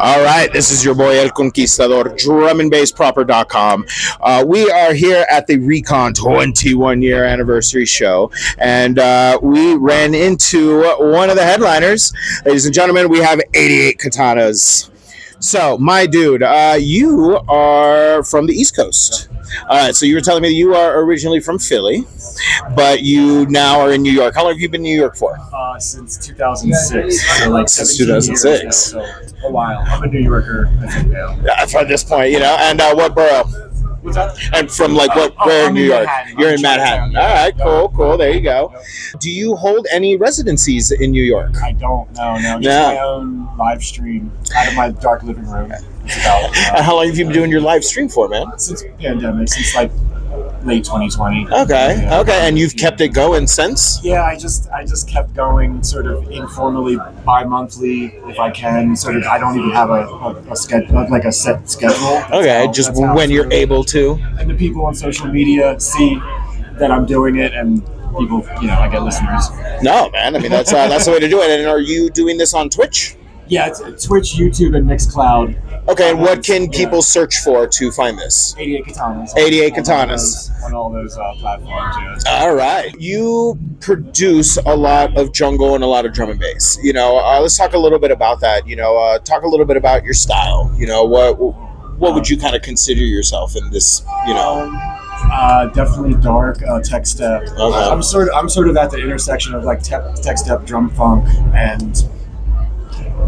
All right, this is your boy El Conquistador, drumandbassproper.com. We are here at the Recon 21-year anniversary show, and we ran into one of the headliners. Ladies and gentlemen, we have 88Katanas. So, my dude, you are from the East Coast. All right, so you were telling me that you are originally from Philly, but you now are in New York. How long have you been in New York for? Since 2006. So like since 2006. So a while. I'm a New Yorker, I think now. Yeah, at this point, you know. And what borough? What's that? And from like where in New York? Manhattan. You're in Manhattan. All right, cool. There you go. Do you hold any residencies in New York? I don't. No. Just my own live stream out of my dark living room. It's about. And how long have you been doing your live stream for, man? Since pandemic, since like late 2020. Okay. And you've kept it going since? Yeah, I just kept going sort of informally, bi-monthly if I can. Sort of, I don't even have a schedule, like a set schedule. Just when you're able to. And the people on social media see that I'm doing it, and people, I get listeners. No, man. I mean, that's the way to do it. And are you doing this on Twitch? Yeah, it's Twitch, YouTube, and Mixcloud. Okay, and what can people search for to find this? 88Katanas. 88Katanas. On all those platforms, yeah. All right. You produce a lot of jungle and a lot of drum and bass. Let's talk a little bit about that. Talk a little bit about your style. What would you kind of consider yourself in this, Definitely dark, TechStep. Okay. I'm sort of at the intersection of like TechStep, DrumFunk, and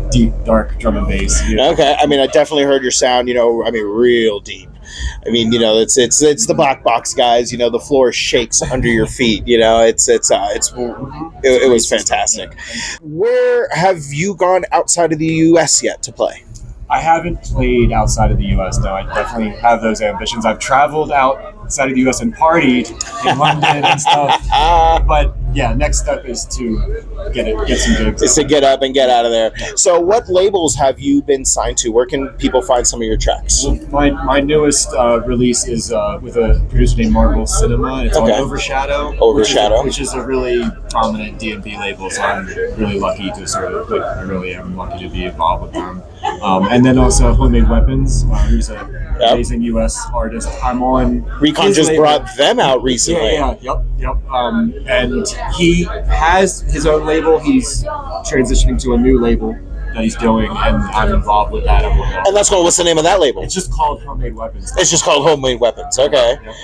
deep, dark drum and bass. Okay, I mean, I definitely heard your sound. Real deep. I mean, it's the black box guys. The floor shakes under your feet. It was fantastic. Where have you gone outside of the U.S. yet to play? I haven't played outside of the U.S. though. I definitely have those ambitions. I've traveled outside of the U.S. and partied in London and stuff. But yeah, next step is to get some gigs. It's to get up and get out of there. So, what labels have you been signed to? Where can people find some of your tracks? Well, my newest release is with a producer named Marvel Cinema. It's on Overshadow. Which is a really prominent DnB label. So I'm really lucky to I really am lucky to be involved with them. And then also Homemade Weapons, who's an amazing U.S. artist. I'm on Recon just label. Brought them out recently. Yep. And he has his own label. He's transitioning to a new label that he's doing, and I'm involved with that. And that's cool. What's the name of that label? It's just called Homemade Weapons. It's just called Homemade Weapons. Okay. Yep.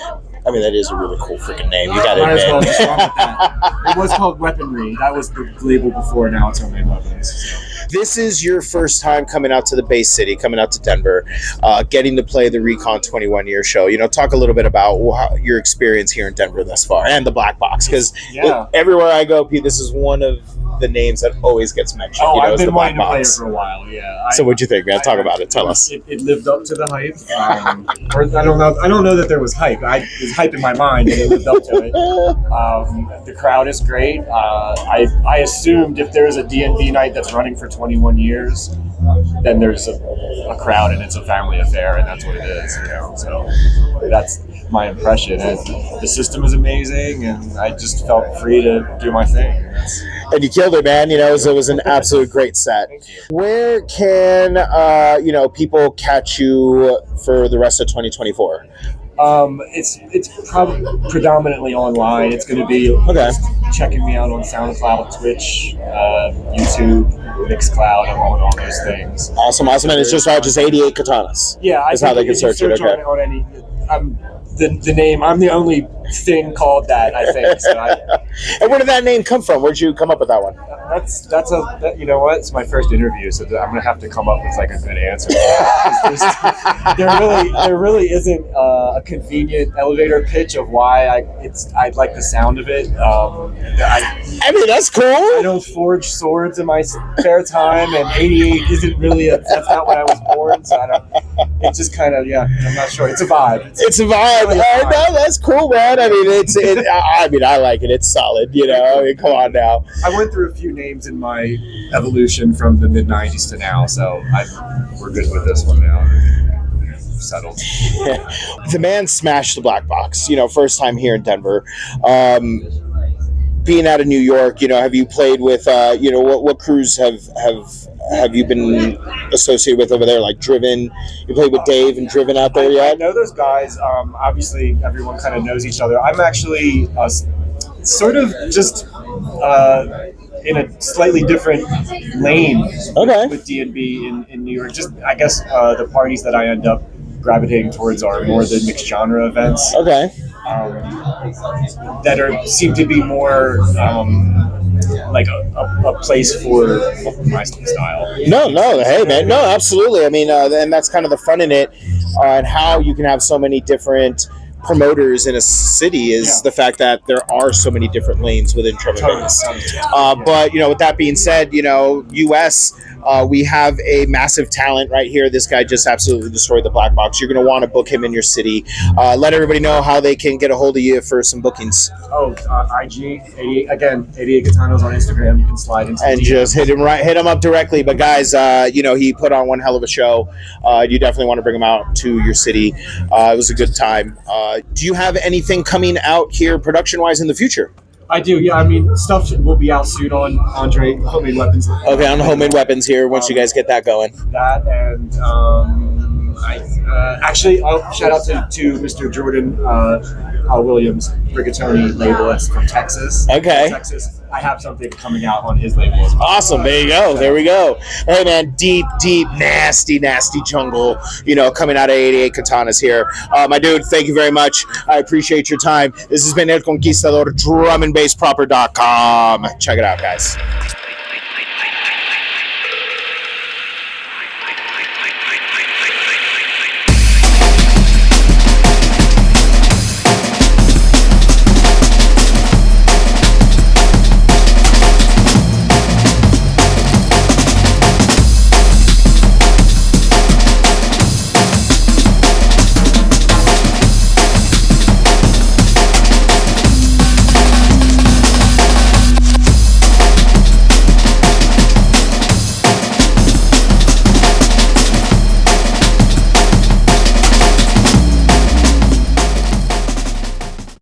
I mean, that is a really cool freaking name. You got to admit. Well just run with that. It was called Weaponry. That was the label before. Now it's Homemade Weapons. So. This is your first time coming out to the Bay City, coming out to Denver, getting to play the Recon 21-year show. Talk a little bit about your experience here in Denver thus far, and the Black Box, because everywhere I go, Pete, this is one of the names that always gets mentioned. I've been wanting to play it for a while. Yeah. So what'd you think, man? Talk about it. Tell us. It lived up to the hype. Or I don't know that there was hype. There's hype in my mind, and it lived up to it. The crowd is great. I assumed if there's a DnB night that's running for 21 years, then there's a crowd, and it's a family affair, and that's what it is. So that's my impression. And the system is amazing, and I just felt free to do my thing. And you killed it, man. It was an absolute great set. Where can people catch you for the rest of 2024? It's probably predominantly online. It's going to be checking me out on SoundCloud, Twitch, YouTube, Mixcloud. I'm on all those things. Awesome. And it's just 88Katanas. Yeah, that's how they can search it. Okay. On any, the name. I'm the only thing called that, I think. So and where did that name come from? Where'd you come up with that one? You know what? It's my first interview, so I'm gonna have to come up with like a good answer. There really isn't a convenient elevator pitch of why I like the sound of it. I mean, that's cool. I don't forge swords in my spare time, and 88 isn't really that's not when I was born. So it's just kind of I'm not sure. It's a vibe. It's a vibe. No, that's cool, man. I mean, I like it. It's solid. Come on now. I went through a few names in my evolution from the mid 90s to now, so we're good with this one now. Settled. The man smashed the Black Box. First time here in Denver. Being out of New York, have you played with? What crews have have you been associated with over there? Like Driven, you played with Dave and Driven out there I yet? know those guys. Obviously, everyone kind of knows each other. I'm actually sort of just in a slightly different lane Okay. with DnB in New York. Just I guess the parties that I end up gravitating towards are more the mixed genre events. Okay. That seem to be more like a place for my style. No, hey man, no, absolutely. I mean, and that's kind of the fun in it, and how you can have so many different promoters in a city is the fact that there are so many different lanes within drum and bass. But with that being said, US, we have a massive talent right here. This guy just absolutely destroyed the black box. You're going to want to book him in your city. Let everybody know how they can get a hold of you for some bookings. IG 88 Katanas on Instagram. You can slide into and just hit him up directly. But guys, he put on one hell of a show. You definitely want to bring him out to your city. It was a good time. Do you have anything coming out here production-wise in the future? I do, yeah. I mean, stuff will be out soon on Andre Homemade Weapons. Okay, on Homemade Weapons here once you guys get that going. That and actually, shout out to Mr. Jordan Williams, Rigatoni label. That's from Texas. Okay. Texas. I have something coming out on his label as well. Awesome. There you go. There we go. Hey, man, deep, nasty jungle, coming out of 88 Katanas here. My dude, thank you very much. I appreciate your time. This has been El Conquistador, DrumFunkProper.com. Check it out, guys.